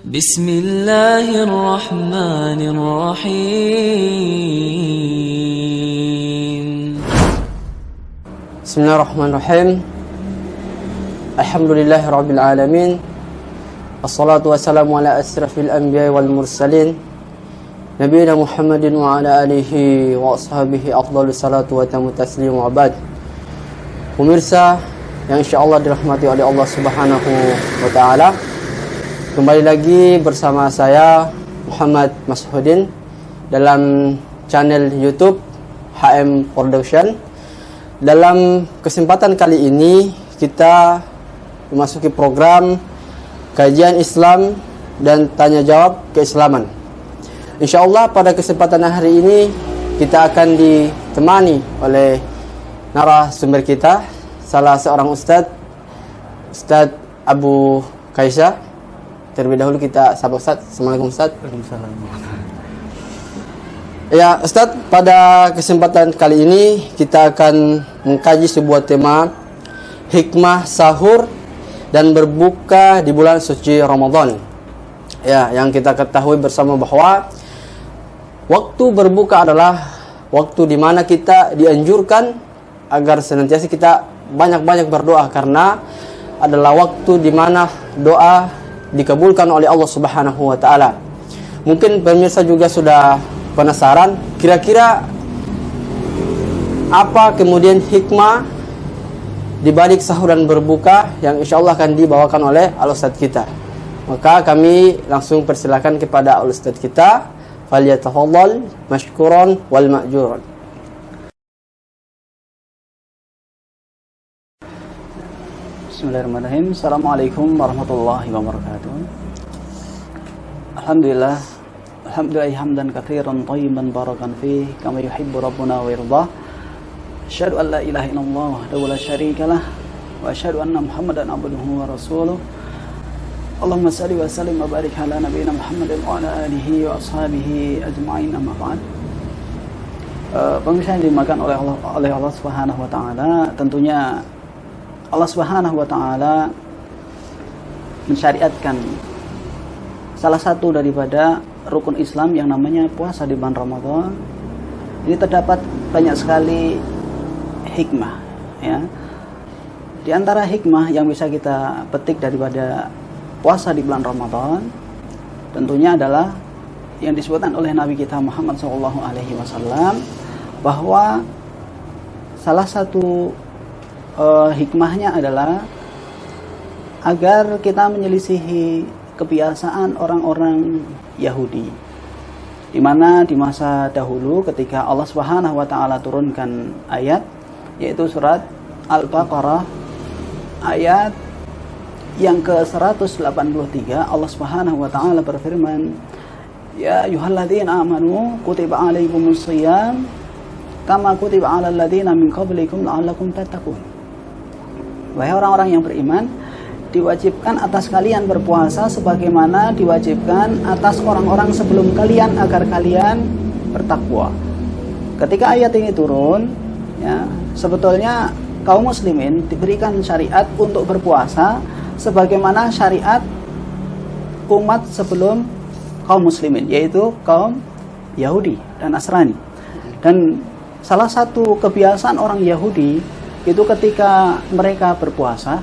بسم الله الرحمن الرحيم بسم الله الرحمن الرحيم الحمد لله رب العالمين الصلاة والسلام على أشرف الأنبياء والمرسلين نبينا محمد وعلى آله وأصحابه أفضل الصلاة وتم التسليم وبعد. Pemirsa yang insyaallah dirahmati oleh Allah Subhanahu wa taala, kembali lagi bersama saya Muhammad Mas'udin dalam channel YouTube HM Production. Dalam kesempatan kali ini kita memasuki program kajian Islam dan tanya jawab keislaman. Insyaallah pada kesempatan hari ini kita akan ditemani oleh narasumber kita, salah seorang Ustadz Abu Kaisa. Terlebih dahulu kita sapa Ustadz. Assalamualaikum Ustadz. Waalaikumsalam. Ya Ustadz, pada kesempatan kali ini kita akan mengkaji sebuah tema hikmah sahur dan berbuka di bulan suci Ramadan. Ya, yang kita ketahui bersama bahwa waktu berbuka adalah waktu di mana kita dianjurkan agar senantiasa kita banyak-banyak berdoa, karena adalah waktu di mana doa dikabulkan oleh Allah Subhanahu wa taala. Mungkin pemirsa juga sudah penasaran kira-kira apa kemudian hikmah di balik sahur dan berbuka yang insyaallah akan dibawakan oleh al-ustadz kita. Maka kami langsung persilakan kepada al-ustadz kita, falyatafadhal mashkuran wal ma'juran. Bismillahirrahmanirrahim. Assalamualaikum warahmatullahi wabarakatuh. Alhamdulillah hamdan katsiran thayyiban barakan fihi kama yuhibbu rabbuna wa yardah. Asyhadu an la ilaha illallah wahdahu la syarikalah wa asyhadu anna Muhammadan abduhu wa rasuluh. Allahumma shalli wa sallim wa barik ala nabiyyina Muhammadin wa ala alihi wa ashabihi ajma'in, amma ba'd. Pemirsa yang dimakan oleh Allah Subhanahu wa taala, tentunya Allah Subhanahu wa taala mensyariatkan salah satu daripada rukun Islam yang namanya puasa di bulan Ramadan. Ini terdapat banyak sekali hikmah, ya. Di antara hikmah yang bisa kita petik daripada puasa di bulan Ramadan tentunya adalah yang disebutkan oleh Nabi kita Muhammad SAW, bahwa salah satu hikmahnya adalah agar kita menyelisihi kebiasaan orang-orang Yahudi, di mana di masa dahulu ketika Allah Subhanahu wa taala turunkan ayat, yaitu surat Al-Baqarah ayat yang ke-183, Allah Subhanahu wa taala berfirman, ya ayyuhalladzina amanu kutiba alaikumus shiyam kama kutiba alal ladzina min qablikum la'allakum tattaqun. Wahai orang-orang yang beriman, diwajibkan atas kalian berpuasa sebagaimana diwajibkan atas orang-orang sebelum kalian agar kalian bertakwa. Ketika ayat ini turun, ya, sebetulnya kaum muslimin diberikan syariat untuk berpuasa sebagaimana syariat umat sebelum kaum muslimin, yaitu kaum Yahudi dan Nasrani. Dan salah satu kebiasaan orang Yahudi itu ketika mereka berpuasa,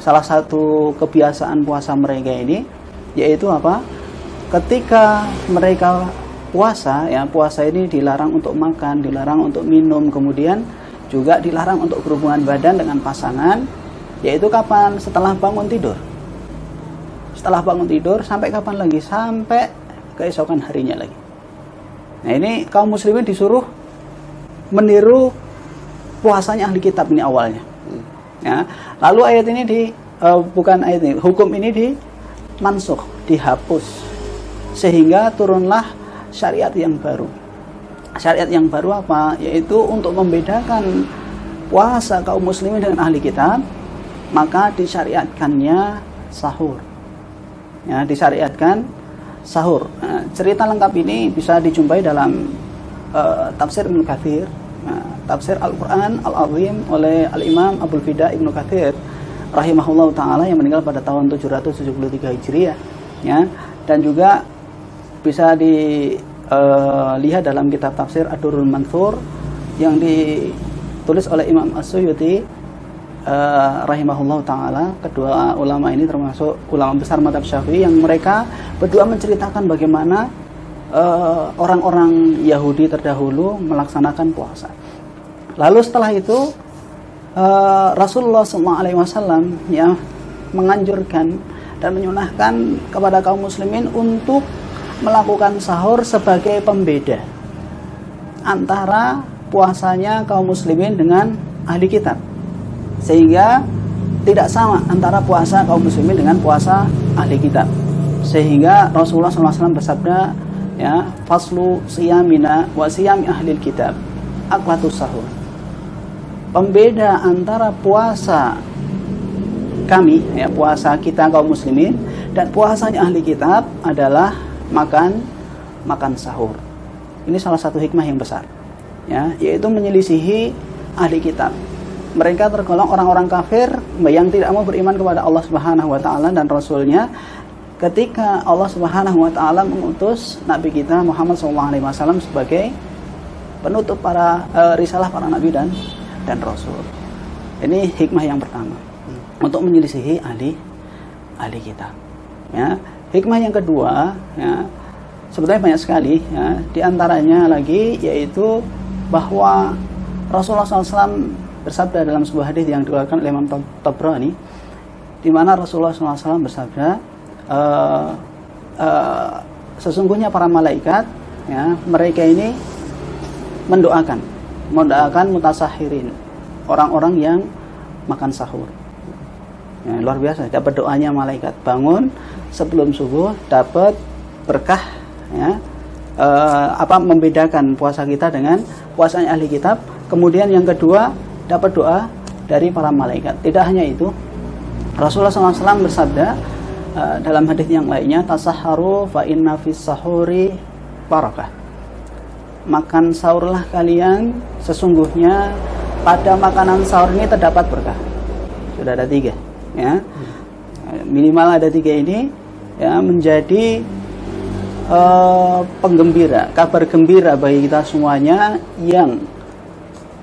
salah satu kebiasaan puasa mereka ini yaitu apa? Ketika mereka puasa, ya, puasa ini dilarang untuk makan, dilarang untuk minum, kemudian juga dilarang untuk berhubungan badan dengan pasangan, yaitu kapan? Setelah bangun tidur. Setelah bangun tidur sampai kapan lagi? Sampai keesokan harinya lagi. Nah, ini kaum muslimin disuruh meniru puasanya ahli kitab ini awalnya. Ya. Lalu ayat ini hukum ini dimansukh, dihapus, sehingga turunlah syariat yang baru. Syariat yang baru apa? Yaitu untuk membedakan puasa kaum muslimin dengan ahli kitab, maka disyariatkannya sahur. Ya, disyariatkan sahur. Nah, cerita lengkap ini bisa dijumpai dalam tafsir Ibnu Katsir, tafsir Al-Quran Al-Azim oleh Al-Imam Abul Fida Ibnu Katsir rahimahullah ta'ala, yang meninggal pada tahun 773 Hijriah. ya. Dan juga bisa dilihat dalam kitab tafsir Ad-Durrul Mansur yang ditulis oleh Imam As-Suyuti rahimahullah taala. Kedua ulama ini termasuk ulama besar mazhab Syafi'i yang mereka berdua menceritakan bagaimana orang-orang Yahudi terdahulu melaksanakan puasa. Lalu setelah itu Rasulullah SAW ya menganjurkan dan menyunahkan kepada kaum muslimin untuk melakukan sahur sebagai pembeda antara puasanya kaum muslimin dengan ahli kitab, sehingga tidak sama antara puasa kaum muslimin dengan puasa ahli kitab. Sehingga Rasulullah SAW bersabda, ya, faslu siyamina wa siyami ahli kitab aklatus sahur. Pembeda antara puasa kami, ya, puasa kita kaum muslimin dan puasanya ahli kitab adalah makan sahur. Ini salah satu hikmah yang besar, ya, yaitu menyelisihi ahli kitab. Mereka tergolong orang-orang kafir yang tidak mau beriman kepada Allah Subhanahu wa taala dan Rasulnya ketika Allah Subhanahu wa taala mengutus Nabi kita Muhammad SAW sebagai penutup para risalah para nabi dan Rasul. Ini hikmah yang pertama, untuk menyelisihi ahli kitab. Ya. Hikmah yang kedua, ya, sebetulnya banyak sekali, ya, di antaranya lagi yaitu bahwa Rasulullah SAW bersabda dalam sebuah hadis yang diriwayatkan oleh Imam Tabrani, di mana Rasulullah SAW bersabda, sesungguhnya para malaikat, ya, mereka ini mendoakan mutasahirin, orang-orang yang makan sahur. Ya, luar biasa, dapat doanya malaikat, bangun sebelum subuh dapat berkah, ya, membedakan puasa kita dengan puasanya ahli kitab. Kemudian yang kedua, dapat doa dari para malaikat. Tidak hanya itu, Rasulullah SAW bersabda dalam hadis yang lainnya, tasahharu fa inna fis sahuri barakah. Makan sahurlah kalian, sesungguhnya pada makanan sahur ini terdapat berkah. Sudah ada 3, ya, minimal ada 3 ini, ya, menjadi penggembira, kabar gembira bagi kita semuanya yang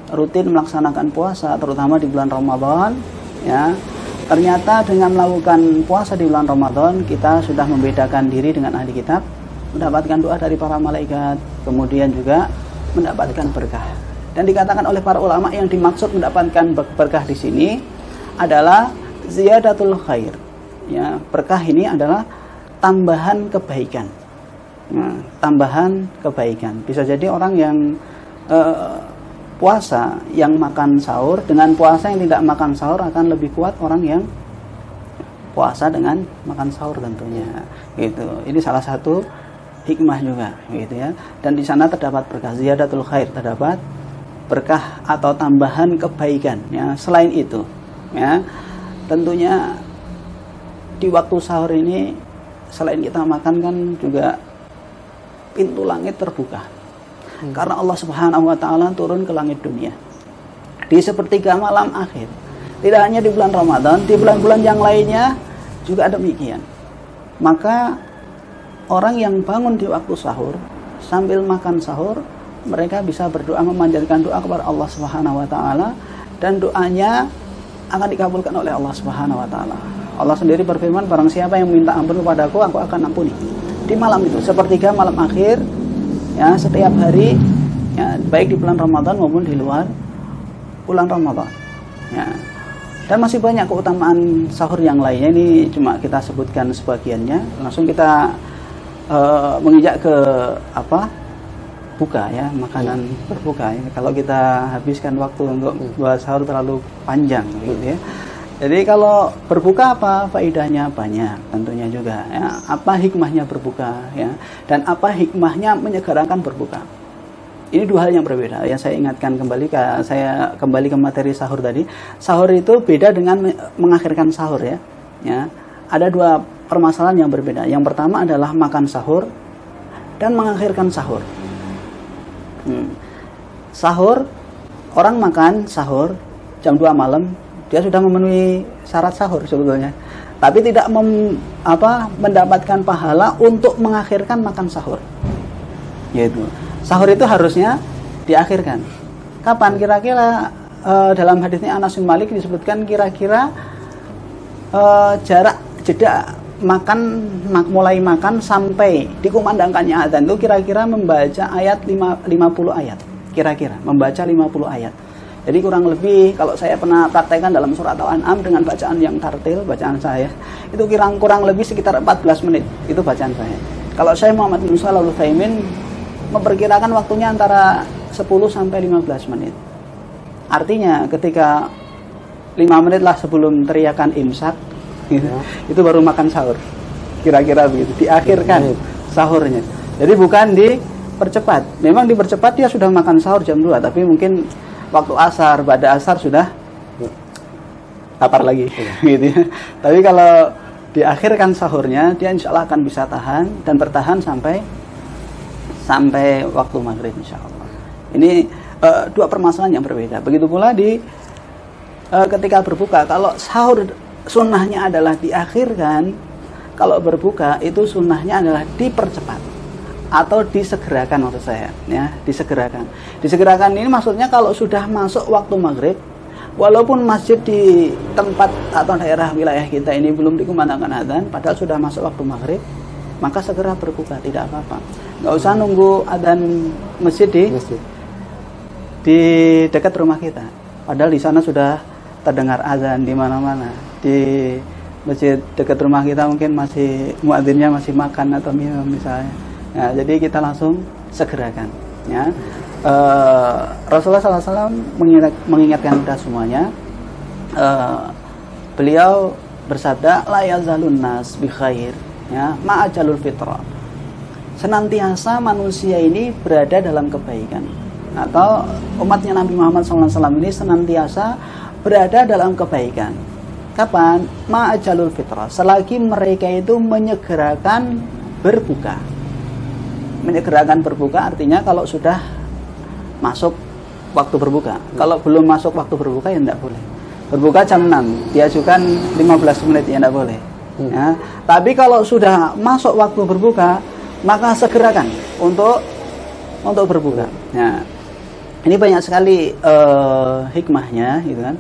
rutin melaksanakan puasa, terutama di bulan Ramadan, ya. Ternyata dengan melakukan puasa di bulan Ramadan, kita sudah membedakan diri dengan ahli kitab, mendapatkan doa dari para malaikat, kemudian juga mendapatkan berkah. Dan dikatakan oleh para ulama yang dimaksud mendapatkan berkah di sini adalah ziyadatul khair. Ya, berkah ini adalah tambahan kebaikan. Nah, tambahan kebaikan. Bisa jadi orang yang puasa yang makan sahur dengan puasa yang tidak makan sahur akan lebih kuat orang yang puasa dengan makan sahur tentunya. Gitu. Ini salah satu hikmah juga, gitu ya. Dan di sana terdapat berkah, ziyadatul khair, terdapat berkah atau tambahan kebaikan, ya. Selain itu, ya, tentunya di waktu sahur ini selain kita makan kan juga pintu langit terbuka. Karena Allah Subhanahu wa taala turun ke langit dunia di sepertiga malam akhir. Tidak hanya di bulan Ramadan, di bulan-bulan yang lainnya juga demikian. Maka orang yang bangun di waktu sahur sambil makan sahur, mereka bisa berdoa, memanjatkan doa kepada Allah Subhanahu wa taala, dan doanya akan dikabulkan oleh Allah Subhanahu wa taala. Allah sendiri berfirman, barang siapa yang minta ampun kepadaku, aku akan ampuni. Di malam itu, sepertiga malam akhir, ya, setiap hari, ya, baik di bulan Ramadan maupun di luar bulan Ramadan, ya. Dan masih banyak keutamaan sahur yang lainnya, ini cuma kita sebutkan sebagiannya. Langsung kita menginjak ke buka, ya, makanan berbuka, ya. Kalau kita habiskan waktu untuk bahas sahur terlalu panjang, gitu ya. Jadi kalau berbuka apa faedahnya? Banyak tentunya juga, ya. Apa hikmahnya berbuka, ya, dan apa hikmahnya menyegerakan berbuka? Ini 2 hal yang berbeda. Yang saya ingatkan kembali, saya kembali ke materi sahur tadi. Sahur itu beda dengan mengakhirkan sahur, ya. Ya, ada 2 permasalahan yang berbeda. Yang pertama adalah makan sahur dan mengakhirkan sahur. Sahur, orang makan sahur jam 2 malam, dia sudah memenuhi syarat sahur sebetulnya. tapi tidak mendapatkan pahala untuk mengakhirkan makan sahur. Yaitu sahur itu harusnya diakhirkan. Kapan kira-kira? Dalam hadisnya Anas bin Malik disebutkan kira-kira jarak jeda mulai makan sampai dikumandangkannya adzan itu kira-kira membaca ayat 50 ayat. Kira-kira membaca 50 ayat. Jadi kurang lebih kalau saya pernah praktekkan dalam surat Al-An'am dengan bacaan yang tartil, bacaan saya itu kurang lebih sekitar 14 menit itu bacaan saya. Kalau saya Muhammad bin Shalih Al-Utsaimin memperkirakan waktunya antara 10 sampai 15 menit. Artinya ketika 5 menit lah sebelum teriakan imsak gitu, itu baru makan sahur. Kira-kira begitu, diakhirkan sahurnya. Jadi bukan dipercepat. Memang dipercepat dia sudah makan sahur jam 2, tapi mungkin waktu asar, pada asar sudah lapar lagi gitu ya. Tapi kalau diakhirkan sahurnya, dia insya Allah akan bisa tahan dan bertahan sampai waktu maghrib insya Allah. Ini dua permasalahan yang berbeda. Begitu pula ketika berbuka, kalau sahur sunnahnya adalah diakhirkan, kalau berbuka itu sunnahnya adalah dipercepat atau disegerakan maksud saya, ya, disegerakan. Disegerakan ini maksudnya kalau sudah masuk waktu maghrib, walaupun masjid di tempat atau daerah wilayah kita ini belum dikumandangkan adzan, padahal sudah masuk waktu maghrib, maka segera berbuka, tidak apa-apa. Nggak usah nunggu adzan masjid di dekat rumah kita. Padahal di sana sudah terdengar azan di mana-mana. Di masjid dekat rumah kita mungkin masih muadzinnya masih makan atau minum misalnya. Nah, jadi kita langsung segerakan. Ya. Rasulullah SAW mengingatkan kita semuanya. Beliau bersabda, la yazalun nas bi khair, ya, ma'ajalul fitrah. Senantiasa manusia ini berada dalam kebaikan. Atau umatnya Nabi Muhammad SAW ini senantiasa berada dalam kebaikan. Kapan? Ma'ajalul fitrah. Selagi mereka itu menyegerakan berbuka. Menyegerakan berbuka artinya kalau sudah masuk waktu berbuka. Kalau belum masuk waktu berbuka ya tidak boleh. Berbuka jam 6, diajukan 15 menit ya tidak boleh. Ya. Tapi kalau sudah masuk waktu berbuka, maka segerakan untuk berbuka. Ya. Ini banyak sekali hikmahnya, gitu kan.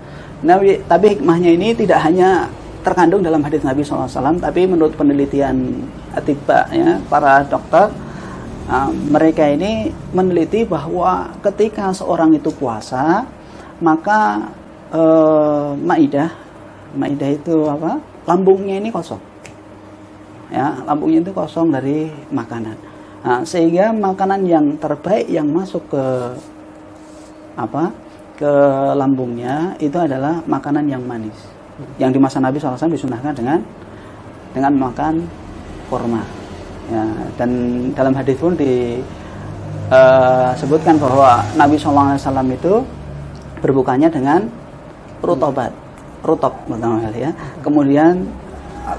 Tapi hikmahnya ini tidak hanya terkandung dalam hadis Nabi SAW, tapi menurut penelitian atibba, ya, para dokter, mereka ini meneliti bahwa ketika seorang itu puasa, maka maidah itu apa? Lambungnya ini kosong, ya, lambungnya itu kosong dari makanan. Nah, sehingga makanan yang terbaik yang masuk ke lambungnya itu adalah makanan yang manis. Yang di masa Nabi SAW disunahkan dengan makan kurma. Ya, dan dalam hadis pun disebutkan bahwa Nabi SAW itu berbukanya dengan rutop pertama kali, ya. Kemudian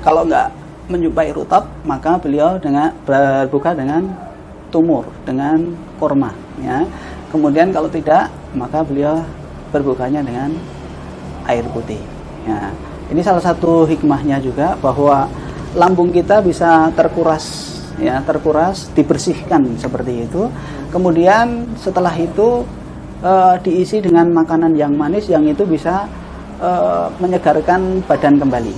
kalau nggak menjumpai rutop, maka beliau berbuka dengan tumur, dengan kurma, ya. Kemudian kalau tidak, maka beliau berbukanya dengan air putih. Ya. Ini salah satu hikmahnya juga bahwa lambung kita bisa terkuras, ya, dibersihkan seperti itu. Kemudian setelah itu diisi dengan makanan yang manis yang itu bisa menyegarkan badan kembali.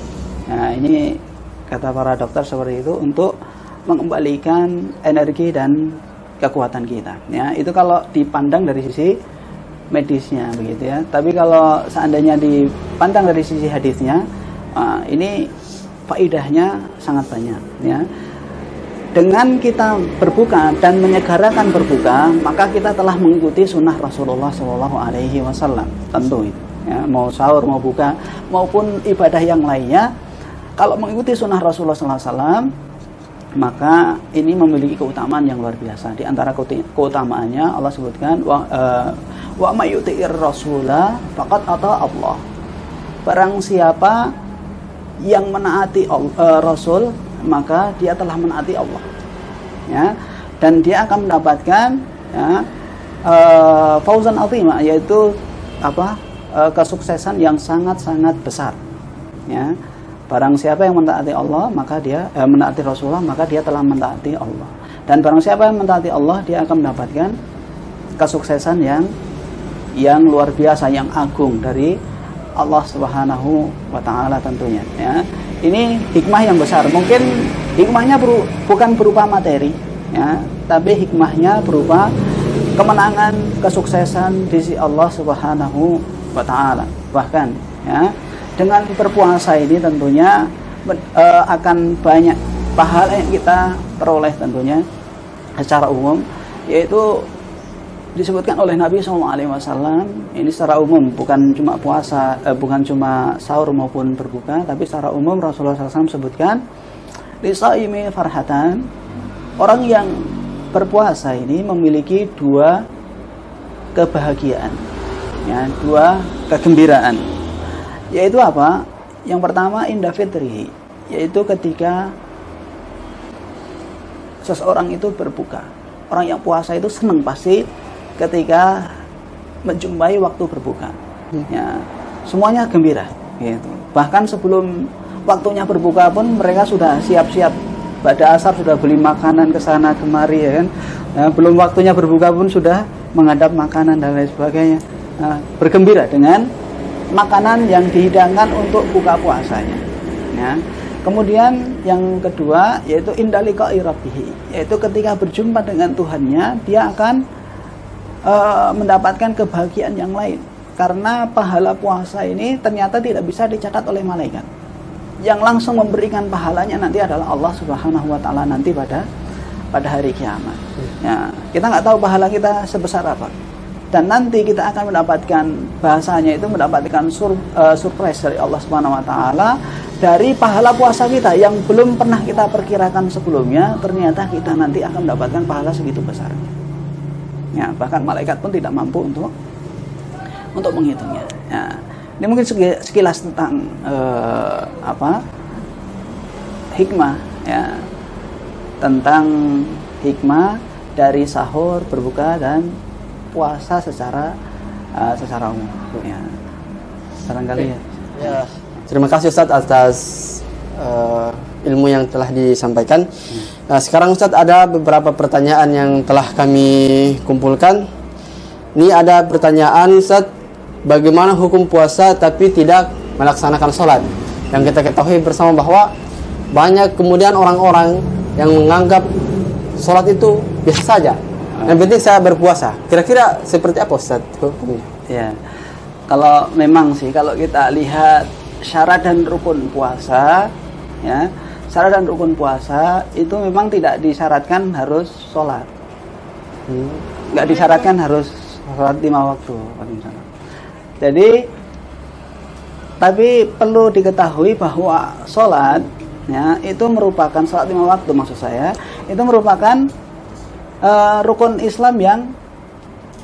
Nah, ini kata para dokter seperti itu untuk mengembalikan energi dan kekuatan kita, ya. Itu kalau dipandang dari sisi medisnya begitu, ya. Tapi kalau seandainya dipandang dari sisi hadisnya, ini faidahnya sangat banyak, ya. Dengan kita berbuka dan menyegerakan berbuka, maka kita telah mengikuti sunnah Rasulullah SAW. Tentu itu, ya. Mau sahur, mau buka, maupun ibadah yang lainnya, kalau mengikuti sunnah Rasulullah SAW, maka ini memiliki keutamaan yang luar biasa. Di antara keutamaannya Allah sebutkan wa may yuti'ir rasula faqad ata Allah. Barang siapa yang menaati Rasul, maka dia telah menaati Allah, ya. Dan dia akan mendapatkan, ya, fauzan azima, yaitu kesuksesan yang sangat-sangat besar, ya. Barang siapa yang mentaati Allah, maka dia mentaati Rasulullah, maka dia telah mentaati Allah. Dan barang siapa yang mentaati Allah, dia akan mendapatkan kesuksesan yang luar biasa, yang agung dari Allah Subhanahu wa taala tentunya, ya. Ini hikmah yang besar. Mungkin hikmahnya bukan berupa materi, ya, tapi hikmahnya berupa kemenangan, kesuksesan di sisi Allah Subhanahu wa taala. Bahkan, ya, dengan berpuasa ini tentunya akan banyak pahala yang kita peroleh tentunya secara umum, yaitu disebutkan oleh Nabi SAW ini secara umum, bukan cuma puasa, bukan cuma sahur maupun berbuka, tapi secara umum Rasulullah SAW sebutkan lisaimi farhatan, orang yang berpuasa ini memiliki dua kebahagiaan, ya, dua kegembiraan, yaitu apa? Yang pertama inda fitrihi, yaitu ketika seseorang itu berbuka. Orang yang puasa itu senang pasti ketika menjumpai waktu berbuka, ya, semuanya gembira, gitu. Bahkan sebelum waktunya berbuka pun mereka sudah siap-siap, pada asar sudah beli makanan ke sana kemari, ya kan. Ya, belum waktunya berbuka pun sudah menghadap makanan dan lain sebagainya, bergembira dengan makanan yang dihidangkan untuk buka puasanya, ya. Kemudian yang kedua yaitu indaliqa'i rabbih, yaitu ketika berjumpa dengan Tuhannya, dia akan mendapatkan kebahagiaan yang lain, karena pahala puasa ini ternyata tidak bisa dicatat oleh malaikat. Yang langsung memberikan pahalanya nanti adalah Allah Subhanahu wa taala nanti pada hari kiamat. Ya, kita nggak tahu pahala kita sebesar apa. Dan nanti kita akan mendapatkan, bahasanya itu mendapatkan surprise dari Allah Subhanahu wa taala dari pahala puasa kita yang belum pernah kita perkirakan sebelumnya. Ternyata kita nanti akan mendapatkan pahala segitu besarnya. Ya, bahkan malaikat pun tidak mampu untuk menghitungnya. Ya, ini mungkin sekilas tentang hikmah, ya, tentang hikmah dari sahur, berbuka dan puasa secara umum. Ya, barangkali ya. Ya. Terima kasih Ustadz atas ilmu yang telah disampaikan. Nah, sekarang Ustadz ada beberapa pertanyaan yang telah kami kumpulkan. Ini ada pertanyaan Ustadz, bagaimana hukum puasa tapi tidak melaksanakan sholat? Yang kita ketahui bersama bahwa banyak kemudian orang-orang yang menganggap sholat itu biasa saja. Yang penting saya berpuasa. Kira-kira seperti apa Ustadz hukumnya? Ya, kalau memang sih kalau kita lihat syarat dan rukun puasa, ya, syarat dan rukun puasa itu memang tidak disyaratkan harus sholat, nggak disyaratkan harus sholat 5 waktu. Jadi, tapi perlu diketahui bahwa sholat, ya, itu merupakan sholat 5 waktu, maksud saya, itu merupakan rukun Islam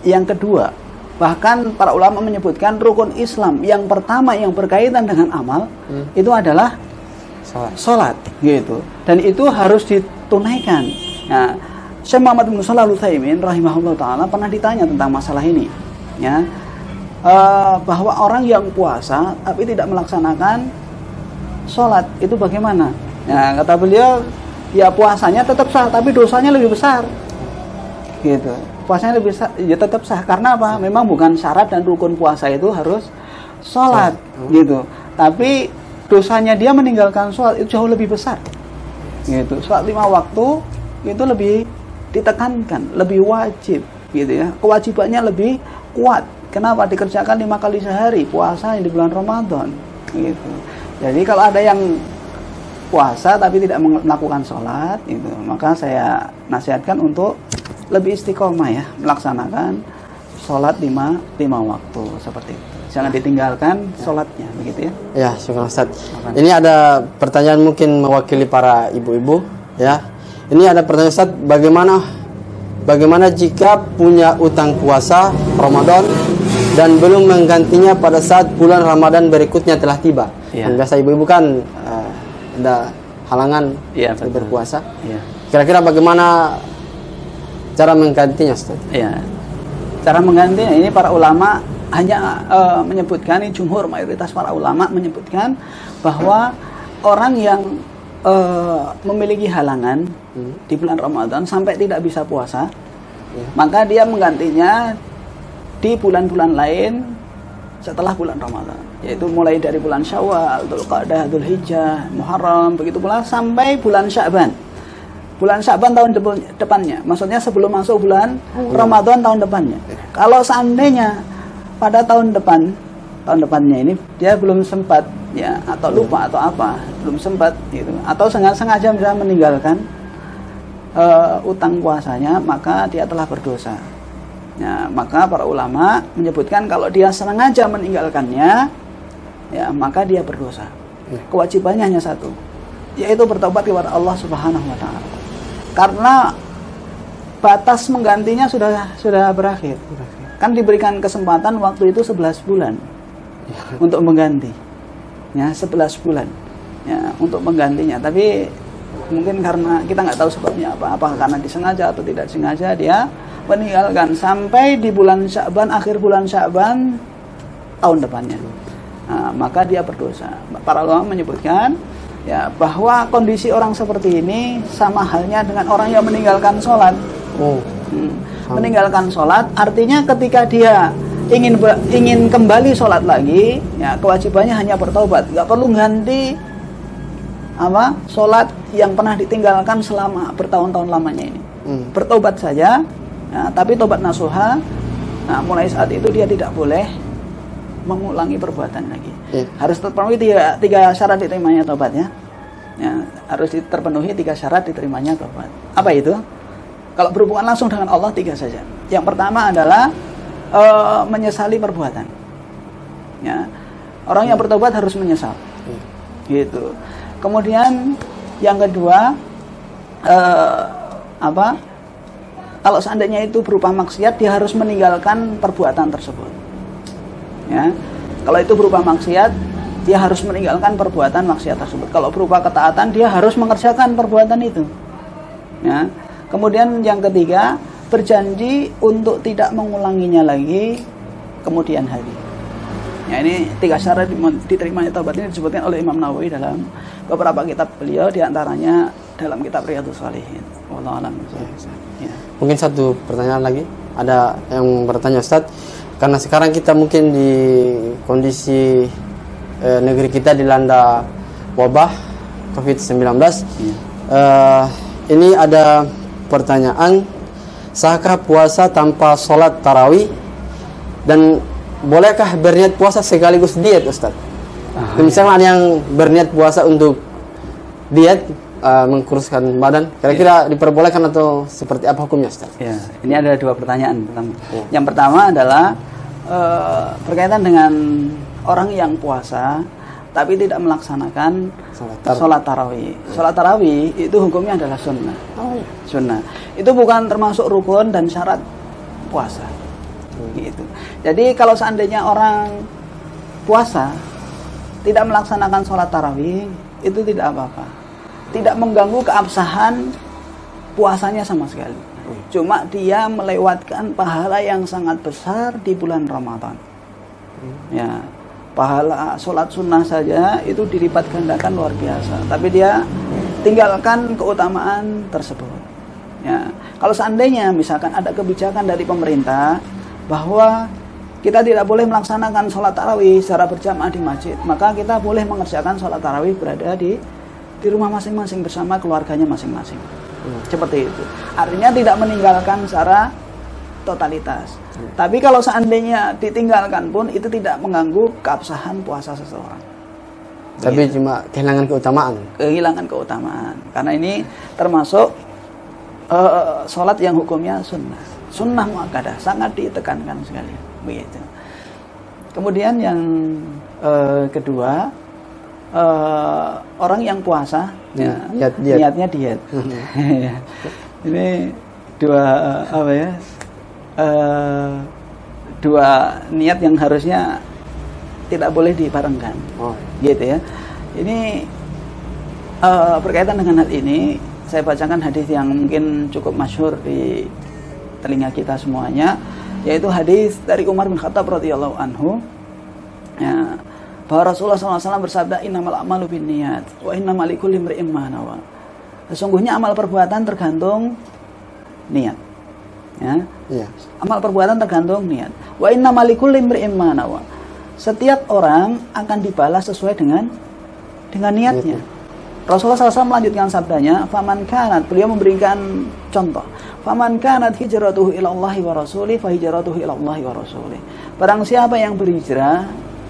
yang kedua. Bahkan para ulama menyebutkan rukun Islam yang pertama yang berkaitan dengan amal itu adalah sholat, gitu. Dan itu harus ditunaikan. Nah, Syekh Muhammad bin Shalih Al-Utsaimin rahimahullah taala pernah ditanya tentang masalah ini, ya, bahwa orang yang puasa tapi tidak melaksanakan sholat itu bagaimana? Nah, kata beliau, ya puasanya tetap sah tapi dosanya lebih besar, gitu. Puasanya lebih sah, ya tetap sah, karena apa? Memang bukan syarat dan rukun puasa itu harus sholat, gitu. Tapi dosanya dia meninggalkan sholat itu jauh lebih besar, gitu. Sholat 5 waktu itu lebih ditekankan, lebih wajib, gitu ya. Kewajibannya lebih kuat. Kenapa? Dikerjakan 5 kali sehari puasa di bulan Ramadan, gitu. Jadi kalau ada yang puasa tapi tidak melakukan sholat, itu, maka saya nasihatkan untuk lebih istiqomah, ya, melaksanakan sholat 5 waktu seperti itu. Jangan ditinggalkan sholatnya, begitu ya. Ya, syukur Ustaz. Ini ada pertanyaan mungkin mewakili para ibu-ibu, ya. Ini ada pertanyaan Ustaz, bagaimana jika punya utang puasa Ramadan dan belum menggantinya pada saat bulan Ramadan berikutnya telah tiba? Ya. Dan biasa ibu-ibu kan ada halangan, ya, berpuasa. Ya. Kira-kira bagaimana cara menggantinya, Ustaz? Ya, cara menggantinya ini para ulama hanya menyebutkan, ini jumhur mayoritas para ulama menyebutkan bahwa orang yang memiliki halangan di bulan Ramadan sampai tidak bisa puasa, maka dia menggantinya di bulan-bulan lain setelah bulan Ramadan, yaitu mulai dari bulan Syawal, Dzulqa'dah, Dzulhijjah, Muharram, begitu pula sampai bulan Sya'ban. Bulan Sya'ban tahun depannya, maksudnya sebelum masuk bulan Ramadan tahun depannya. Kalau seandainya pada tahun depannya ini dia belum sempat, ya, atau lupa atau apa, belum sempat gitu, atau sengaja bisa meninggalkan utang puasanya, maka dia telah berdosa. Ya, maka para ulama menyebutkan kalau dia sengaja meninggalkannya, ya, maka dia berdosa. Kewajibannya hanya satu, yaitu bertobat kepada Allah Subhanahu wa taala. Karena batas menggantinya sudah berakhir. Kan diberikan kesempatan waktu itu 11 bulan untuk mengganti. Ya, 11 bulan. Ya, untuk menggantinya. Tapi mungkin karena kita nggak tahu sebabnya apa karena disengaja atau tidak disengaja, dia meninggalkan sampai di bulan Sya'ban, akhir bulan Sya'ban tahun depannya. Nah, maka dia berdosa. Para ulama menyebutkan, ya, bahwa kondisi orang seperti ini sama halnya dengan orang yang meninggalkan sholat. Meninggalkan sholat artinya ketika dia ingin kembali sholat lagi, ya, kewajibannya hanya bertobat, nggak perlu ganti sholat yang pernah ditinggalkan selama bertahun-tahun lamanya ini. Bertobat saja, ya, tapi tobat nasuha. Nah, mulai saat itu dia tidak boleh mengulangi perbuatan lagi. Harus terpenuhi tiga syarat diterimanya tobatnya. Ya, harus terpenuhi 3 syarat diterimanya tobat. Apa itu? Kalau berhubungan langsung dengan Allah 3 saja. Yang pertama adalah menyesali perbuatan. Ya, orang yang bertobat harus menyesal. Gitu. Kemudian yang kedua, kalau seandainya itu berupa maksiat, dia harus meninggalkan perbuatan tersebut. Ya, kalau itu berupa maksiat, dia harus meninggalkan perbuatan maksiat tersebut. Kalau berupa ketaatan, dia harus mengerjakan perbuatan itu. Ya. Kemudian yang ketiga, berjanji untuk tidak mengulanginya lagi kemudian hari. Ya, ini 3 syarat diterimanya taubat ini disebutkan oleh Imam Nawawi dalam beberapa kitab beliau, diantaranya dalam kitab Riyadhus Shalihin. Wallahu a'lam. Ya. Mungkin satu pertanyaan lagi. Ada yang bertanya, Ustadz, karena sekarang kita mungkin di kondisi negeri kita dilanda wabah COVID-19. Ini ada pertanyaan, sahkah puasa tanpa sholat tarawih, dan bolehkah berniat puasa sekaligus diet, Ustaz? Misalnya ada yang berniat puasa untuk diet, mengkuruskan badan, kira-kira diperbolehkan atau seperti apa hukumnya, Ustaz? Ya, ini ada 2 pertanyaan. Yang pertama adalah berkaitan dengan orang yang puasa tapi tidak melaksanakan sholat tarawih. Sholat tarawih itu hukumnya adalah sunnah. Sunnah. Itu bukan termasuk rukun dan syarat puasa. Gitu. Jadi kalau seandainya orang puasa tidak melaksanakan sholat tarawih, itu tidak apa-apa. Tidak mengganggu keabsahan puasanya sama sekali. Cuma dia melewatkan pahala yang sangat besar di bulan Ramadan. Ya, pahala sholat sunnah saja itu dilipat gandakan luar biasa. Tapi dia tinggalkan keutamaan tersebut. Ya, kalau seandainya misalkan ada kebijakan dari pemerintah bahwa kita tidak boleh melaksanakan sholat tarawih secara berjamaah di masjid, maka kita boleh mengerjakan sholat tarawih berada di rumah masing-masing bersama keluarganya masing-masing. Seperti itu. Artinya tidak meninggalkan secara totalitas. Tapi kalau seandainya ditinggalkan pun itu tidak mengganggu keabsahan puasa seseorang. Tapi cuma kehilangan keutamaan. Kehilangan keutamaan. Karena ini termasuk sholat yang hukumnya sunnah. Sunnah muakkadah, sangat ditekankan sekali. Begitu. Kemudian yang kedua, orang yang puasa, niatnya diet. Ini dua niat yang harusnya tidak boleh dibarengkan. Gitu ya. Ini berkaitan dengan hal ini, saya bacakan hadis yang mungkin cukup masyhur di telinga kita semuanya, yaitu hadis dari Umar bin Khattab radhiyallahu anhu. Ya, bahwa Rasulullah SAW bersabda, innamal a'malu binniyat wa innamal likulli imri'in ma nawa. Sesungguhnya amal perbuatan tergantung niat. Ya. Iya. Amal perbuatan tergantung niat. Wa innamal likulli imri'in ma nawa. Setiap orang akan dibalas sesuai dengan niatnya. Rasulullah SAW melanjutkan sabdanya, faman kanat, beliau memberikan contoh, faman kanat hijratuhu ilallahi wa rasulih fa hijratuhu ilallahi wa rasulih. Barang siapa yang berhijrah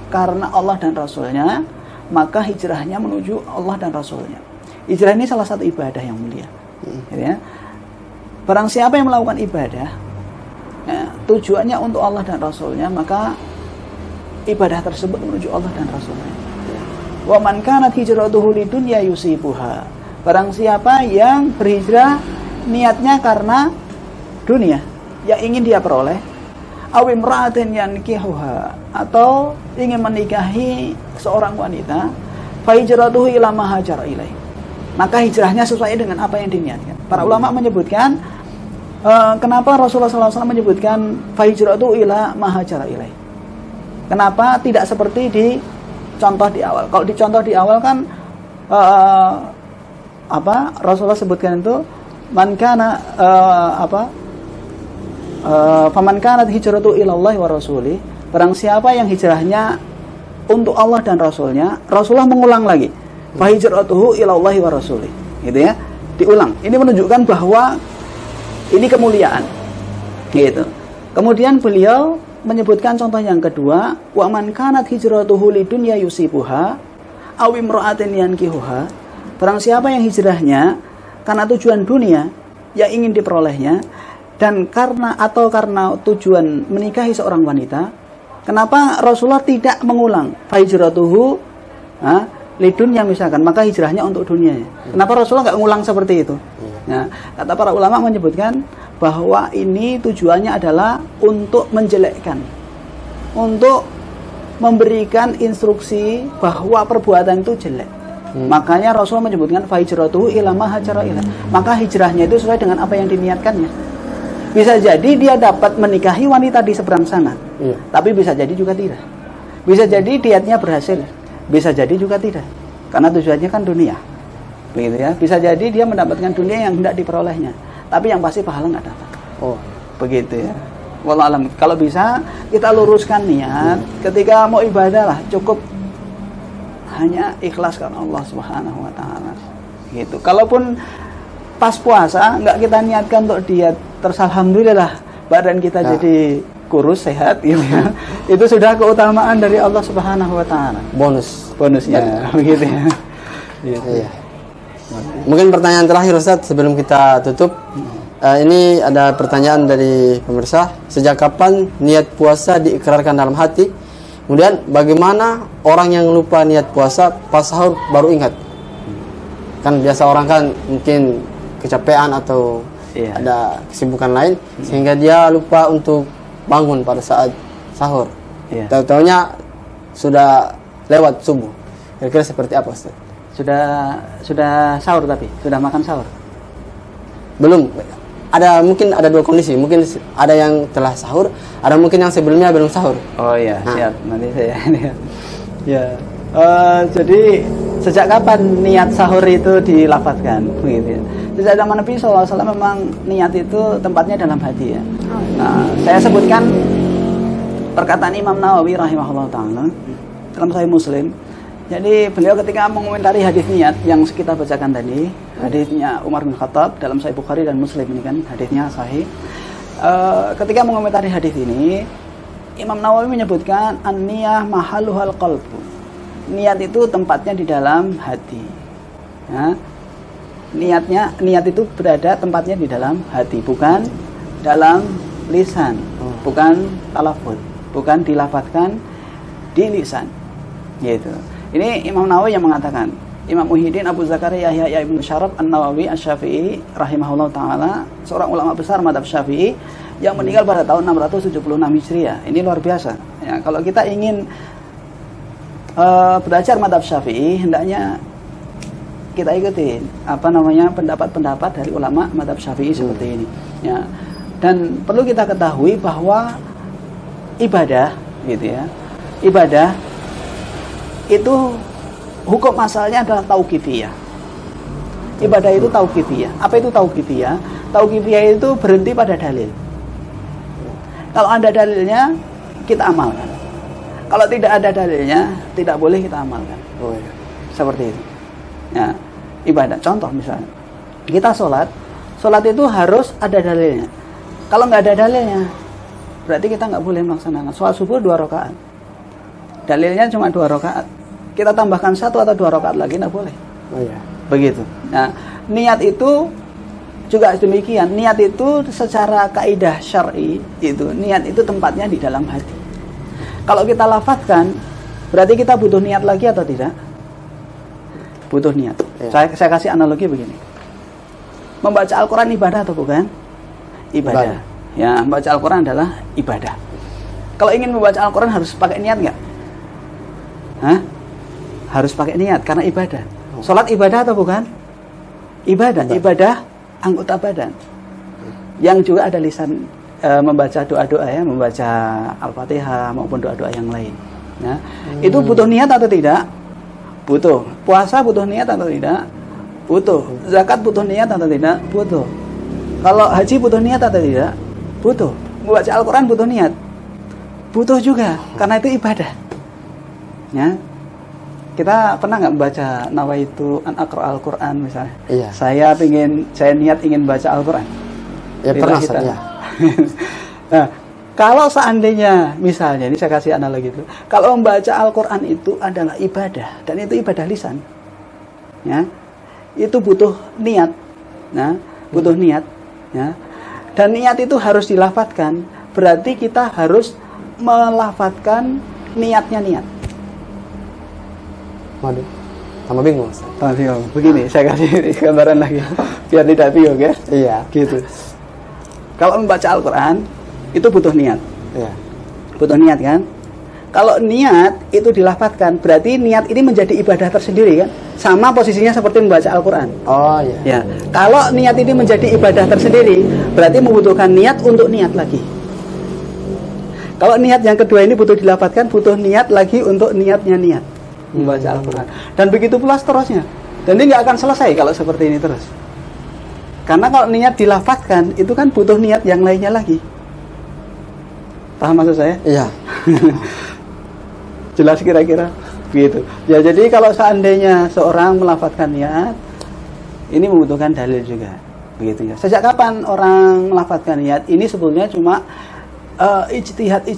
karena Allah dan Rasulnya, maka hijrahnya menuju Allah dan Rasulnya. Hijrah ini salah satu ibadah yang mulia. Ya. Barang siapa yang melakukan ibadah, ya, tujuannya untuk Allah dan Rasulnya, maka ibadah tersebut menuju Allah dan Rasulnya. Wa man kanat hijratuhu lidunya yusibuha. Barang siapa yang berhijrah niatnya karena dunia yang ingin dia peroleh, aw imra'atin yankihuha, atau ingin menikahi seorang wanita, fa hijratuhu ila ma hajara ilaih. Maka hijrahnya sesuai dengan apa yang diniatkan. Para ulama menyebutkan kenapa Rasulullah SAW menyebutkan fa hijratuhu ila ma hajara ilaih. Kenapa tidak seperti di contoh di awal? Kalau di contoh di awal kan Rasulullah sebutkan itu man kana faman kanat hijratu ilallahi wa rasulih. Barang siapa yang hijrahnya untuk Allah dan Rasulnya, Rasulullah mengulang lagi, fa hijratuhu ilallahi wa rasulih. Gitu ya. Diulang. Ini menunjukkan bahwa ini kemuliaan. Gitu. Kemudian beliau menyebutkan contoh yang kedua, wa man kanat hijratuhu lidunya yusibuha aw imra'atin yankihuha. Barang siapa yang hijrahnya karena tujuan dunia yang ingin diperolehnya dan karena tujuan menikahi seorang wanita, kenapa Rasulullah tidak mengulang fa hijratuhu lidunya misalkan, maka hijrahnya untuk dunianya. Kenapa Rasulullah nggak ngulang seperti itu? Nah, kata para ulama menyebutkan bahwa ini tujuannya adalah untuk menjelekkan, untuk memberikan instruksi bahwa perbuatan itu jelek. Makanya Rasulullah menyebutkan fa hijratuhu ila ma hajara ilaih. Maka hijrahnya itu sesuai dengan apa yang diniatkannya. Bisa jadi dia dapat menikahi wanita di seberang sana, tapi bisa jadi juga tidak. Bisa jadi niatnya berhasil, bisa jadi juga tidak, karena tujuannya kan dunia. Begitu ya. Bisa jadi dia mendapatkan dunia yang hendak diperolehnya, tapi yang pasti pahala nggak dapat. Oh, begitu ya. Wallahu alam. Kalau bisa kita luruskan niat ketika mau ibadah lah, cukup hanya ikhlas karena Allah Subhanahu wa taala. Gitu. Kalaupun pas puasa nggak kita niatkan untuk diet, terus alhamdulillah badan kita jadi kurus sehat gitu ya. Itu sudah keutamaan dari Allah Subhanahu wa taala. Bonusnya begitu ya. Gitu. Iya. Mungkin pertanyaan terakhir Ustaz sebelum kita tutup. Ini ada pertanyaan dari pemirsa. Sejak kapan niat puasa diikrarkan dalam hati? Kemudian bagaimana orang yang lupa niat puasa pas sahur baru ingat? Kan biasa orang kan mungkin kecapean atau ada kesibukan lain sehingga dia lupa untuk bangun pada saat sahur. Tahu-taunya sudah lewat subuh. Kira-kira seperti apa Ustaz? Sudah sahur tapi sudah makan sahur? Belum. Mungkin ada dua kondisi. Mungkin ada yang telah sahur, ada mungkin yang sebelumnya belum sahur. Oh iya, siap. Nanti saya ya. Jadi sejak kapan niat sahur itu dilafazkan? Begitu ya. Sejak zaman Nabi SAW memang niat itu tempatnya dalam hati ya. Nah, saya sebutkan perkataan Imam Nawawi rahimahullah ta'ala dalam Sahih Muslim. Jadi beliau ketika mengomentari hadis niat yang kita bacakan tadi, hadisnya Umar bin Khattab dalam Sahih Bukhari dan Muslim ini kan hadisnya sahih. Ketika mengomentari hadis ini, Imam Nawawi menyebutkan an-niyah mahalluhal qalbu. Niat itu tempatnya di dalam hati. Ya. Niat itu berada tempatnya di dalam hati, bukan dalam lisan, bukan talafut, bukan dilafadzkan di lisan. Gitu. Ini Imam Nawawi yang mengatakan. Imam Muhyiddin Abu Zakaria Yahya Ibn Syaraf An-Nawawi Asy-Syafi'i rahimahullah ta'ala, seorang ulama besar mazhab Syafi'i yang meninggal pada tahun 676 Hijriah. Ini luar biasa. Ya, kalau kita ingin belajar mazhab Syafi'i, hendaknya kita ikuti pendapat-pendapat dari ulama mazhab Syafi'i seperti ini. Ya. Dan perlu kita ketahui bahwa ibadah gitu ya. Ibadah itu hukum asalnya adalah tauqifiyah. Ibadah itu tauqifiyah. Apa itu tauqifiyah? Tauqifiyah itu berhenti pada dalil. Kalau ada dalilnya, kita amalkan. Kalau tidak ada dalilnya, tidak boleh kita amalkan. Oh, iya. Seperti itu. Ya, ibadah. Contoh misalnya, kita sholat itu harus ada dalilnya. Kalau nggak ada dalilnya, berarti kita nggak boleh melaksanakan. Sholat subuh 2 rakaat. Dalilnya cuma 2 rakaat. Kita tambahkan 1 atau 2 rakaat lagi, nggak boleh. Oh, iya. Begitu. Nah, niat itu juga demikian. Niat itu secara kaidah syar'i itu, niat itu tempatnya di dalam hati. Kalau kita lafadzkan, berarti kita butuh niat lagi atau tidak? Butuh niat. Ya. Saya kasih analogi begini. Membaca Al-Quran ibadah atau bukan? Ibadah. Ya, membaca Al-Quran adalah ibadah. Kalau ingin membaca Al-Quran harus pakai niat nggak? Hah? Harus pakai niat karena ibadah. Sholat ibadah atau bukan? Ibadah. Ibadah anggota badan. Yang juga ada lisan membaca doa-doa ya, membaca Al-Fatihah maupun doa-doa yang lain. Ya. Itu butuh niat atau tidak? Butuh. Puasa butuh niat atau tidak? Butuh. Zakat butuh niat atau tidak? Butuh. Kalau haji butuh niat atau tidak? Butuh. Membaca Al-Quran butuh niat? Butuh juga, karena itu ibadah. Ya. Kita pernah nggak membaca nawaitu an aqra al-Quran misalnya? Iya. Saya niat ingin baca Al-Quran. Ya pernah saya. Nah, kalau seandainya misalnya, ini saya kasih analogi itu, kalau membaca Al-Quran itu adalah ibadah dan itu ibadah lisan, ya, itu butuh niat, nah, butuh niat, ya, dan niat itu harus dilafadzkan. Berarti kita harus melafadzkan niatnya niat. Waduh, tambah bingung. Tambah bingung. Begini, saya kasih gambaran lagi biar tidak bingung ya. Iya. Gitu. Kalau membaca Al-Quran itu butuh niat. Iya. Butuh niat kan? Kalau niat itu dilafadzkan, berarti niat ini menjadi ibadah tersendiri kan? Sama posisinya seperti membaca Al-Quran. Oh iya. Ya. Kalau niat ini menjadi ibadah tersendiri, berarti membutuhkan niat untuk niat lagi. Kalau niat yang kedua ini butuh dilafadzkan, butuh niat lagi untuk niatnya niat membaca Al-Quran. Dan begitu pula seterusnya. Dan ini nggak akan selesai kalau seperti ini terus. Karena kalau niat dilafadzkan, itu kan butuh niat yang lainnya lagi. Paham maksud saya? Iya. Jelas kira-kira begitu. Ya, jadi kalau seandainya seorang melafadzkan niat, ini membutuhkan dalil juga. Begitu ya. Sejak kapan orang melafadzkan niat? Ini sebetulnya cuma ijtihad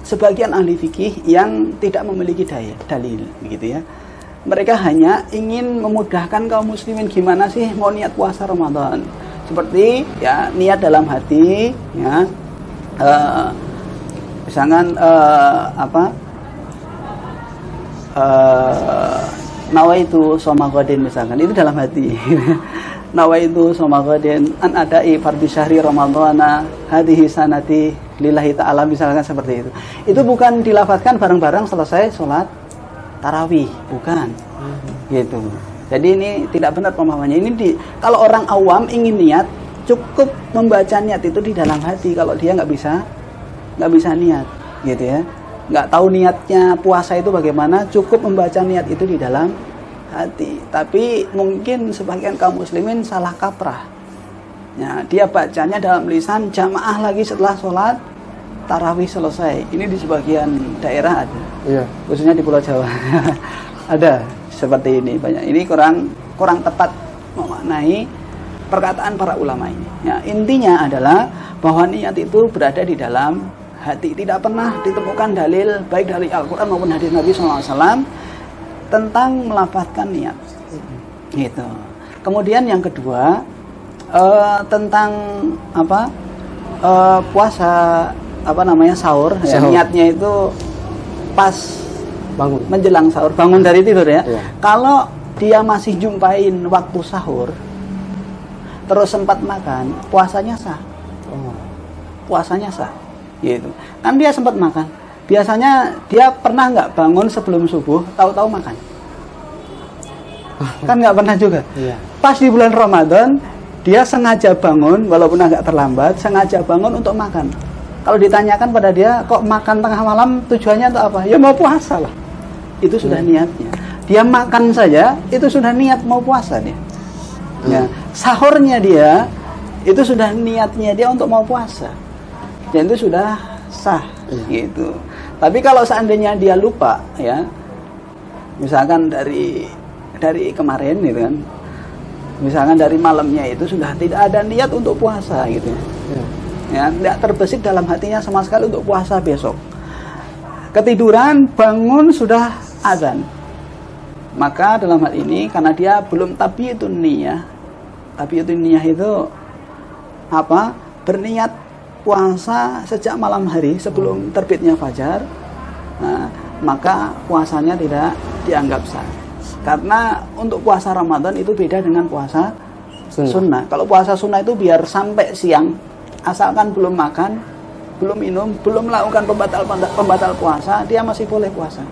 sebagian ahli fikih yang tidak memiliki dalil, begitu ya. Mereka hanya ingin memudahkan kaum muslimin gimana sih mau niat puasa Ramadan. Seperti ya niat dalam hati, ya. Misalkan nawaitu shoma ghadin misalkan, itu dalam hati. Nawaitu shoma ghadin an adai fardhu syahri ramadhana hadhihi sanati lillahi ta'ala, misalkan seperti itu. Itu bukan dilafadzkan bareng-bareng selesai sholat tarawih, bukan. Gitu. Jadi ini tidak benar pemahamannya. Ini kalau orang awam ingin niat, cukup membaca niat itu di dalam hati. Kalau dia nggak bisa niat, gitu ya. Nggak tahu niatnya puasa itu bagaimana, cukup membaca niat itu di dalam hati. Tapi mungkin sebagian kaum muslimin salah kaprah. Ya, dia bacanya dalam lisan, jamaah lagi setelah sholat tarawih selesai. Ini di sebagian daerah ada. Iya. Khususnya di Pulau Jawa. Ada seperti ini banyak. Ini kurang tepat memaknai perkataan para ulama ini. Ya, intinya adalah bahwa niat itu berada di dalam hati. Tidak pernah ditemukan dalil baik dari Al-Quran maupun hadis Nabi SAW tentang melafadzkan niat. Gitu. Kemudian yang kedua tentang puasa sahur. Ya, niatnya itu pas bangun menjelang sahur, bangun dari tidur ya. Kalau dia masih jumpain waktu sahur terus sempat makan, puasanya sah. Puasanya sah. Gitu. Kan dia sempat makan. Biasanya dia pernah nggak bangun sebelum subuh tahu-tahu makan? Kan nggak pernah juga. Pas di bulan Ramadan dia sengaja bangun walaupun agak terlambat, sengaja bangun untuk makan. Kalau ditanyakan pada dia, kok makan tengah malam tujuannya untuk apa? Ya mau puasa lah. itu sudah niatnya. Dia makan saja itu sudah niat mau puasa dia. Ya, sahurnya dia itu sudah niatnya dia untuk mau puasa. Dan itu sudah sah gitu. Tapi kalau seandainya dia lupa ya, misalkan dari kemarin gitu kan, misalkan dari malamnya itu sudah tidak ada niat untuk puasa gitu ya, tidak terbesit dalam hatinya sama sekali untuk puasa besok. Ketiduran, bangun sudah azan, maka dalam hal ini karena dia belum tabiyatun niyah itu apa? Berniat puasa sejak malam hari sebelum terbitnya fajar, nah, maka puasanya tidak dianggap sah. Karena untuk puasa Ramadan itu beda dengan puasa sunnah. Kalau puasa sunnah itu biar sampai siang, asalkan belum makan, belum minum, belum melakukan pembatal puasa, dia masih boleh puasa.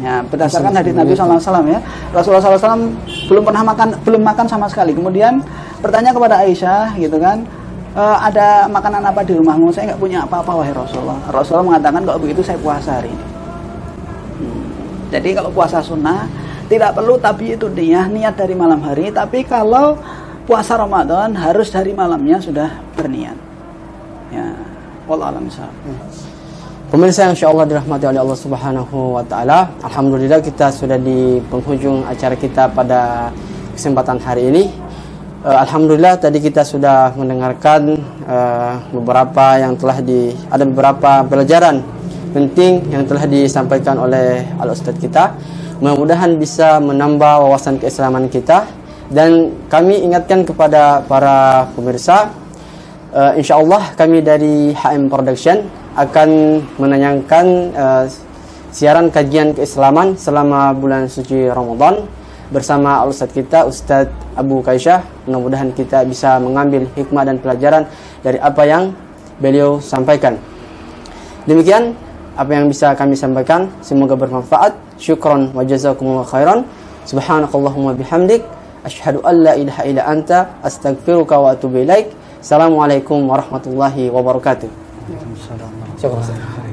Ya, berdasarkan hadis Nabi SAW ya, Rasulullah SAW belum makan sama sekali. Kemudian bertanya kepada Aisyah, gitu kan, ada makanan apa di rumahmu? Saya nggak punya apa-apa wahai Rasulullah. Rasulullah mengatakan kalau begitu saya puasa hari ini. Jadi kalau puasa sunnah tidak perlu tapi itu niat dari malam hari. Tapi kalau puasa Ramadan harus dari malamnya sudah berniat. Ya. Wallahu a'lam bishawab. Pemirsa yang insyaallah dirahmati oleh Allah Subhanahu wa taala, alhamdulillah kita sudah di penghujung acara kita pada kesempatan hari ini. Alhamdulillah tadi kita sudah mendengarkan beberapa pelajaran penting yang telah disampaikan oleh al-ustadz kita. Mudah-mudahan bisa menambah wawasan keislaman kita, dan kami ingatkan kepada para pemirsa, insyaallah kami dari HM Production akan menayangkan siaran kajian keislaman selama bulan suci Ramadan bersama Ustadz kita, Ustadz Abu Kaisyah. Mudah-mudahan kita bisa mengambil hikmah dan pelajaran dari apa yang beliau sampaikan. Demikian apa yang bisa kami sampaikan, semoga bermanfaat. Syukran wa jazakumullah khairan. Subhanakallahumma bihamdik, asyhadu an la ilaha illa anta, astaghfiruka wa atubu ilaik. Assalamualaikum warahmatullahi wabarakatuh. Waalaikumsalam. Syukran.